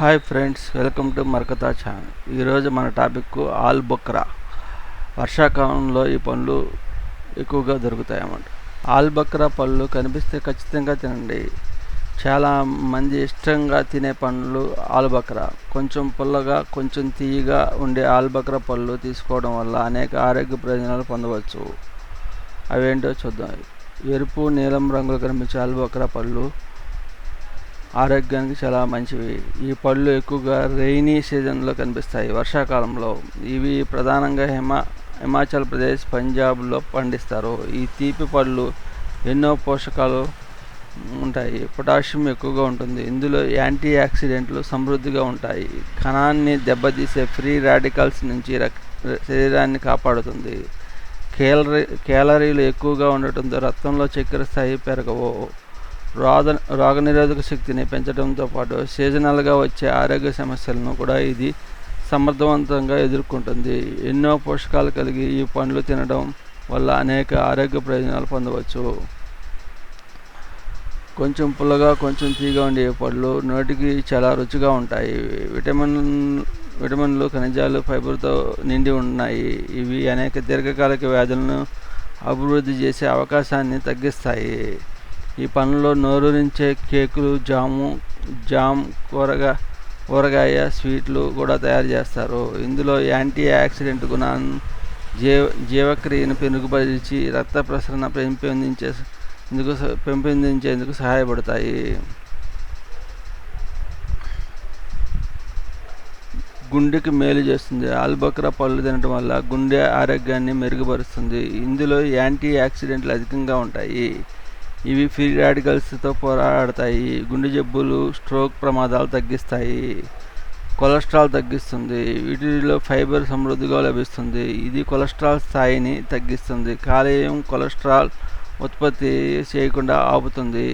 Hi friends, welcome to Marakata channel. ఈరోజు మన topic ఆల్బక్రా. వర్షాకాలంలో ఈ పండ్లు ఎక్కువగా దొరుకుతాయన్నమాట. ఆల్బక్రా పళ్ళు కనిపిస్తే ఖచ్చితంగా తినండి. చాలా మంది ఇష్టంగా తినే పండ్లు ఆల్బక్రా. కొంచెం పుల్లగా, కొంచెం తీయగా ఉండే ఆల్బక్రా పళ్ళు తీసుకోవడం వల్ల అనేక ఆరోగ్య ప్రయోజనాలు పొందవచ్చు. అవేంటో చూద్దాం. ఎరుపు, నీలం రంగులు కనిపించే ఆల్బక్రా పళ్ళు ఆరోగ్యానికి చాలా మంచివి. ఈ పళ్ళు ఎక్కువగా రెయినీ సీజన్లో కనిపిస్తాయి, వర్షాకాలంలో. ఇవి ప్రధానంగా హిమాచల్ ప్రదేశ్, పంజాబ్లో పండిస్తారు. ఈ తీపి పళ్ళు ఎన్నో పోషకాలు ఉంటాయి. పొటాషియం ఎక్కువగా ఉంటుంది. ఇందులో యాంటీ ఆక్సిడెంట్లు సమృద్ధిగా ఉంటాయి. కణాన్ని దెబ్బతీసే ఫ్రీ రాడికల్స్ నుంచి శరీరాన్ని కాపాడుతుంది. క్యాలరీలు ఎక్కువగా ఉండటంతో రక్తంలో చక్కెర స్థాయి పెరగవు. రోగనిరోధక శక్తిని పెంచడంతో పాటు సీజనల్గా వచ్చే ఆరోగ్య సమస్యలను కూడా ఇది సమర్థవంతంగా ఎదుర్కొంటుంది. ఎన్నో పోషకాలు కలిగి ఈ పండ్లు తినడం వల్ల అనేక ఆరోగ్య ప్రయోజనాలు పొందవచ్చు. కొంచెం పుల్లగా, కొంచెం తీయగా ఉండే పళ్ళు నోటికి చాలా రుచిగా ఉంటాయి. విటమిన్లు, ఖనిజాలు, ఫైబర్తో నిండి ఉన్నాయి. ఇవి అనేక దీర్ఘకాలిక వ్యాధులను అభివృద్ధి చేసే అవకాశాన్ని తగ్గిస్తాయి. ఈ పండ్లలో నోరూరించే కేకులు, జామ్, కూరగాయ స్వీట్లు కూడా తయారు చేస్తారు. ఇందులో యాంటీ ఆక్సిడెంట్ గుణాన్ని జీవక్రియను మెరుగుపరిచి రక్త ప్రసరణ పెంపొందించేందుకు సహాయపడతాయి. గుండెకి మేలు చేస్తుంది. ఆల్బక్రా పళ్ళు తినడం వల్ల గుండె ఆరోగ్యాన్ని మెరుగుపరుస్తుంది. ఇందులో యాంటీ ఆక్సిడెంట్లు అధికంగా ఉంటాయి. ఇవి ఫ్రీ రాడికల్స్తో పోరాడతాయి. గుండె జబ్బులు, స్ట్రోక్ ప్రమాదాలు తగ్గిస్తాయి. కొలెస్ట్రాల్ తగ్గిస్తుంది. వీటిలో ఫైబర్ సమృద్ధిగా లభిస్తుంది. ఇది కొలెస్ట్రాల్ స్థాయిని తగ్గిస్తుంది. కాలేయం కొలెస్ట్రాల్ ఉత్పత్తి చేయకుండా ఆపుతుంది.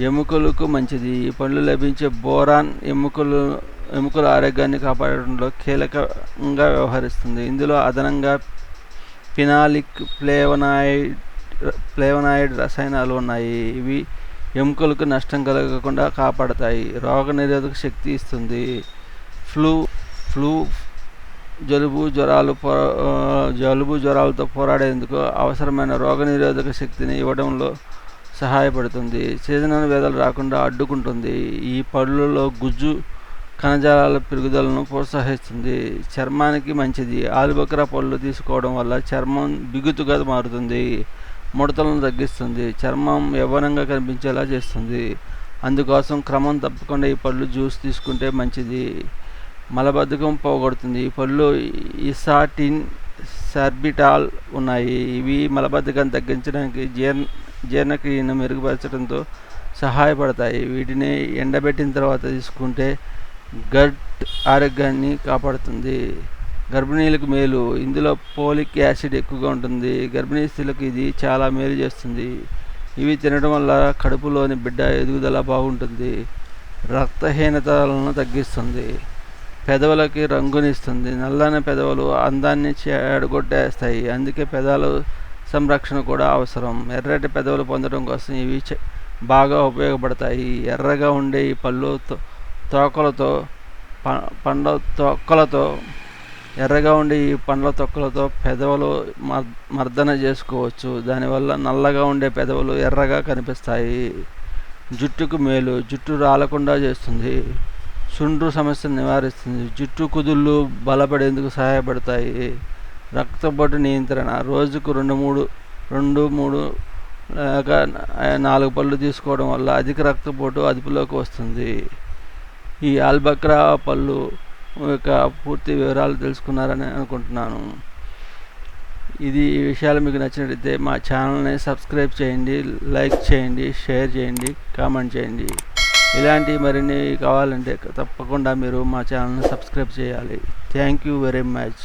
ఎముకలకు మంచిది. ఈ పండ్లు లభించే బోరాన్ ఎముకల ఆరోగ్యాన్ని కాపాడడంలో కీలకంగా వ్యవహరిస్తుంది. ఇందులో అదనంగా ఫినాలిక్, ఫ్లేవనాయిడ్ రసాయనాలు ఉన్నాయి. ఇవి ఎముకలకు నష్టం కలగకుండా కాపాడతాయి. రోగనిరోధక శక్తి ఇస్తుంది. జలుబు జ్వరాలతో పోరాడేందుకు అవసరమైన రోగనిరోధక శక్తిని ఇవ్వడంలో సహాయపడుతుంది. సీజనల్ వ్యాధులు రాకుండా అడ్డుకుంటుంది. ఈ పళ్ళలో గుజ్జు కణజాలాల పెరుగుదలను ప్రోత్సహిస్తుంది. చర్మానికి మంచిది. ఆల్బక్రా పళ్ళు తీసుకోవడం వల్ల చర్మం బిగుతుగా మారుతుంది. ముడతలను తగ్గిస్తుంది. చర్మం యవ్వనంగా కనిపించేలా చేస్తుంది. అందుకోసం క్రమం తప్పకుండా ఈ పళ్ళు జ్యూస్ తీసుకుంటే మంచిది. మలబద్ధకం పోగొడుతుంది. ఈ పళ్ళు ఇసాటిన్, సార్బిటాల్ ఉన్నాయి. ఇవి మలబద్ధకాన్ని తగ్గించడానికి, జీర్ణక్రియను మెరుగుపరచడంతో సహాయపడతాయి. వీటిని ఎండబెట్టిన తర్వాత తీసుకుంటే గట్ ఆరోగ్యాన్ని కాపాడుతుంది. గర్భిణీలకు మేలు. ఇందులో పోలిక్ యాసిడ్ ఎక్కువగా ఉంటుంది. గర్భిణీ స్త్రీలకు ఇది చాలా మేలు చేస్తుంది. ఇవి తినడం వల్ల కడుపులోని బిడ్డ ఎదుగుదల బాగుంటుంది. రక్తహీనతలను తగ్గిస్తుంది. పెదవులకి రంగునిస్తుంది. నల్లని పెదవులు అందాన్ని చెడగొట్టేస్తాయి. అందుకే పెదాల సంరక్షణ కూడా అవసరం. ఎర్రటి పెదవులు పొందడం కోసం ఇవి బాగా ఉపయోగపడతాయి. ఎర్రగా ఉండే ఈ పళ్ళు పండ్ల తొక్కలతో పెదవులు మర్దన చేసుకోవచ్చు. దానివల్ల నల్లగా ఉండే పెదవులు ఎర్రగా కనిపిస్తాయి. జుట్టుకు మేలు. జుట్టు రాలకుండా చేస్తుంది. చుండ్రు సమస్యను నివారిస్తుంది. జుట్టు కుదుళ్ళు బలపడేందుకు సహాయపడతాయి. రక్తపోటు నియంత్రణ. రోజుకు 2-3 లేక 4 పళ్ళు తీసుకోవడం వల్ల అధిక రక్తపోటు అదుపులోకి వస్తుంది. ఈ ఆల్బక్రా పళ్ళు యొక్క పూర్తి వివరాలు తెలుసుకున్నారని అనుకుంటున్నాను. ఈ విషయాలు మీకు నచ్చినట్లయితే మా ఛానల్ని సబ్స్క్రైబ్ చేయండి, లైక్ చేయండి, షేర్ చేయండి, కామెంట్ చేయండి. ఇలాంటి మరిన్ని కావాలంటే తప్పకుండా మీరు మా ఛానల్ని సబ్స్క్రైబ్ చేయాలి. Thank you very much.